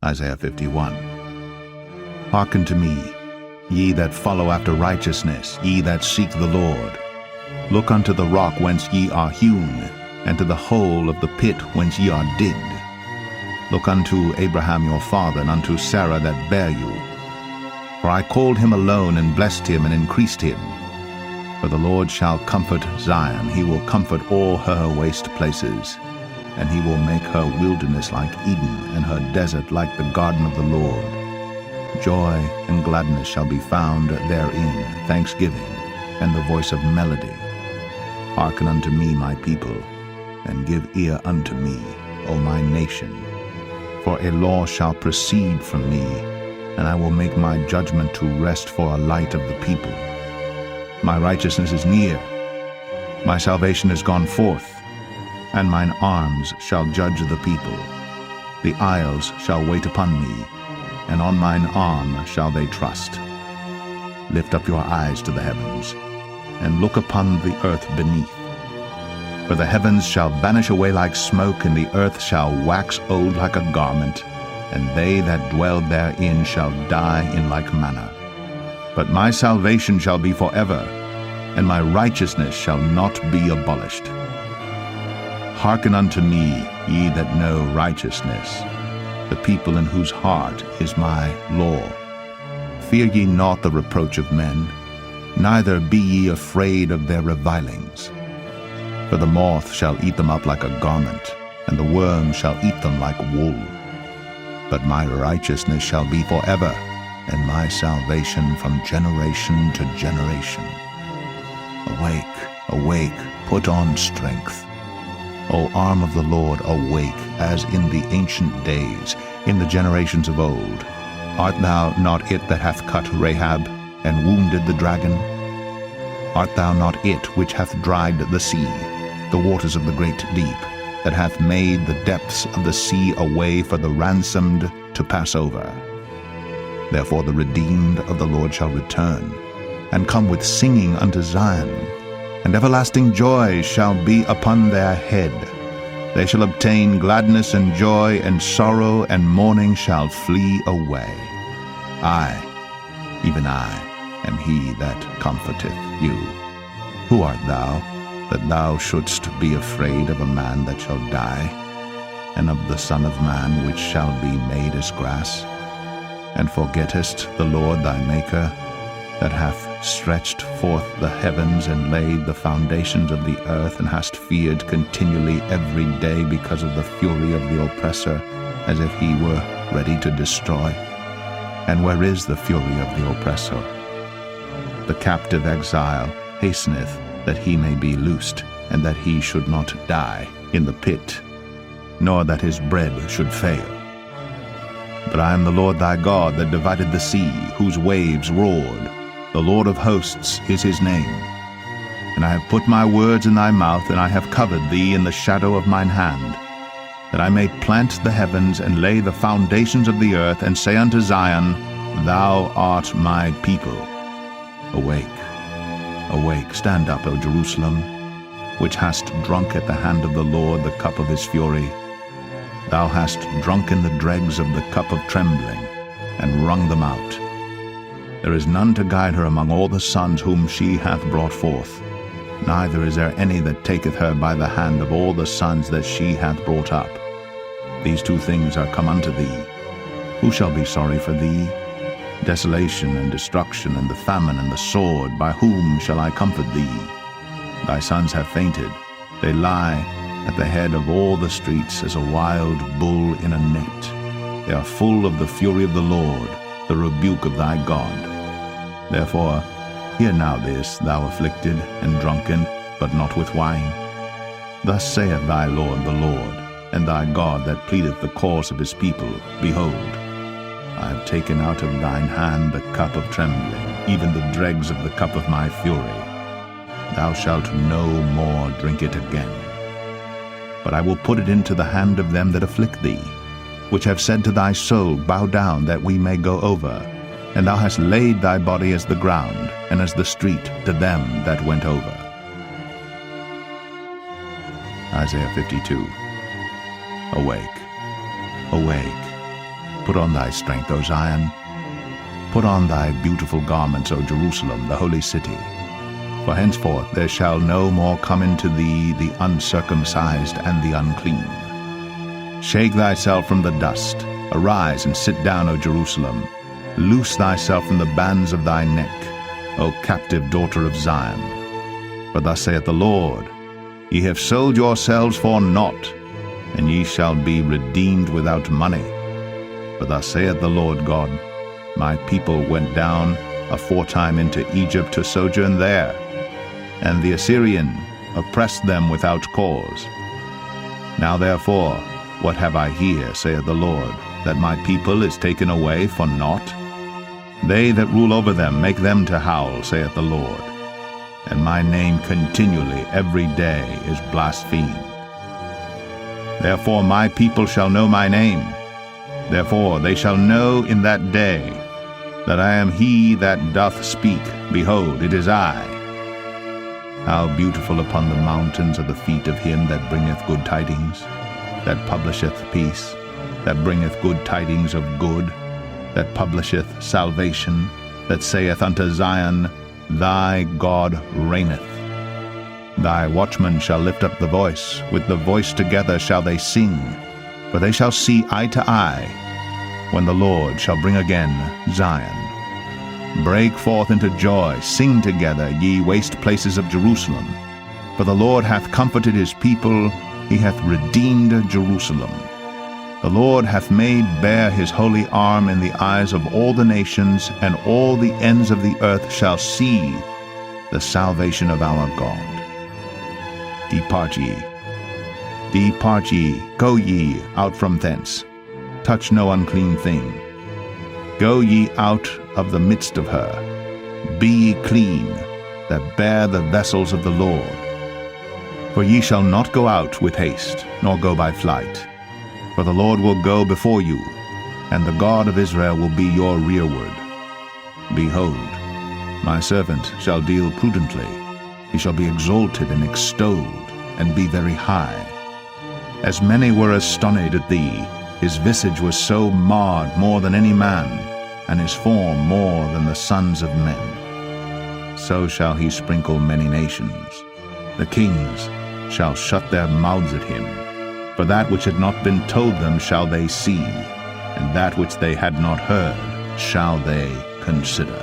Isaiah 51. Hearken to me, ye that follow after righteousness, ye that seek the Lord. Look unto the rock whence ye are hewn, and to the hole of the pit whence ye are digged. Look unto Abraham your father, and unto Sarah that bare you. For I called him alone, and blessed him, and increased him. For the Lord shall comfort Zion, he will comfort all her waste places. And he will make her wilderness like Eden, and her desert like the garden of the Lord. Joy and gladness shall be found therein, thanksgiving, and the voice of melody. Hearken unto me, my people, and give ear unto me, O my nation. For a law shall proceed from me, and I will make my judgment to rest for a light of the people. My righteousness is near, my salvation is gone forth, and mine arms shall judge the people. The isles shall wait upon me, and on mine arm shall they trust. Lift up your eyes to the heavens, and look upon the earth beneath. For the heavens shall vanish away like smoke, and the earth shall wax old like a garment, and they that dwell therein shall die in like manner. But my salvation shall be forever, and my righteousness shall not be abolished. Hearken unto me, ye that know righteousness, the people in whose heart is my law. Fear ye not the reproach of men, neither be ye afraid of their revilings. For the moth shall eat them up like a garment, and the worm shall eat them like wool. But my righteousness shall be forever, and my salvation from generation to generation. Awake, awake, put on strength. O arm of the Lord, awake, as in the ancient days, in the generations of old. Art thou not it that hath cut Rahab, and wounded the dragon? Art thou not it which hath dried the sea, the waters of the great deep, that hath made the depths of the sea a way for the ransomed to pass over? Therefore the redeemed of the Lord shall return, and come with singing unto Zion, and everlasting joy shall be upon their head. They shall obtain gladness and joy, and sorrow and mourning shall flee away. I, even I, am he that comforteth you. Who art thou, that thou shouldst be afraid of a man that shall die, and of the Son of Man which shall be made as grass? And forgettest the Lord thy Maker, that hath stretched forth the heavens and laid the foundations of the earth, and hast feared continually every day because of the fury of the oppressor, as if he were ready to destroy? And where is the fury of the oppressor? The captive exile hasteneth that he may be loosed, and that he should not die in the pit, nor that his bread should fail. But I am the Lord thy God, that divided the sea, whose waves roared. The Lord of hosts is his name. And I have put my words in thy mouth, and I have covered thee in the shadow of mine hand, that I may plant the heavens, and lay the foundations of the earth, and say unto Zion, Thou art my people. Awake, awake, stand up, O Jerusalem, which hast drunk at the hand of the Lord the cup of his fury. Thou hast drunken the dregs of the cup of trembling, and wrung them out. There is none to guide her among all the sons whom she hath brought forth, neither is there any that taketh her by the hand of all the sons that she hath brought up. These two things are come unto thee. Who shall be sorry for thee? Desolation and destruction, and the famine and the sword. By whom shall I comfort thee? Thy sons have fainted. They lie at the head of all the streets as a wild bull in a net. They are full of the fury of the Lord, the rebuke of thy God. Therefore, hear now this, thou afflicted and drunken, but not with wine. Thus saith thy Lord the Lord, and thy God that pleadeth the cause of his people, Behold, I have taken out of thine hand the cup of trembling, even the dregs of the cup of my fury. Thou shalt no more drink it again. But I will put it into the hand of them that afflict thee, which have said to thy soul, Bow down, that we may go over. And thou hast laid thy body as the ground, and as the street to them that went over. Isaiah 52. Awake, awake, Put on thy strength, O Zion. Put on thy beautiful garments, O Jerusalem, the holy city. For henceforth there shall no more come into thee the uncircumcised and the unclean. Shake thyself from the dust. Arise and sit down, O Jerusalem. Loose thyself from the bands of thy neck, O captive daughter of Zion. For thus saith the Lord, Ye have sold yourselves for naught, and ye shall be redeemed without money. For thus saith the Lord God, My people went down aforetime into Egypt to sojourn there, and the Assyrian oppressed them without cause. Now therefore, what have I here, saith the Lord, that my people is taken away for naught? They that rule over them make them to howl, saith the Lord, and my name continually every day is blasphemed. Therefore my people shall know my name. Therefore they shall know in that day that I am he that doth speak. Behold, it is I. How beautiful upon the mountains are the feet of him that bringeth good tidings, that publisheth peace, that bringeth good tidings of good, that publisheth salvation, that saith unto Zion, Thy God reigneth. Thy watchmen shall lift up the voice, with the voice together shall they sing, for they shall see eye to eye, when the Lord shall bring again Zion. Break forth into joy, sing together, ye waste places of Jerusalem. For the Lord hath comforted his people, he hath redeemed Jerusalem. The Lord hath made bare his holy arm in the eyes of all the nations, and all the ends of the earth shall see the salvation of our God. Depart ye, go ye out from thence, touch no unclean thing. Go ye out of the midst of her, be ye clean, that bear the vessels of the Lord. For ye shall not go out with haste, nor go by flight. For the Lord will go before you, and the God of Israel will be your rearward. Behold, my servant shall deal prudently, he shall be exalted and extolled, and be very high. As many were astonished at thee, his visage was so marred more than any man, and his form more than the sons of men. So shall he sprinkle many nations. The kings shall shut their mouths at him. For that which had not been told them shall they see, and that which they had not heard shall they consider.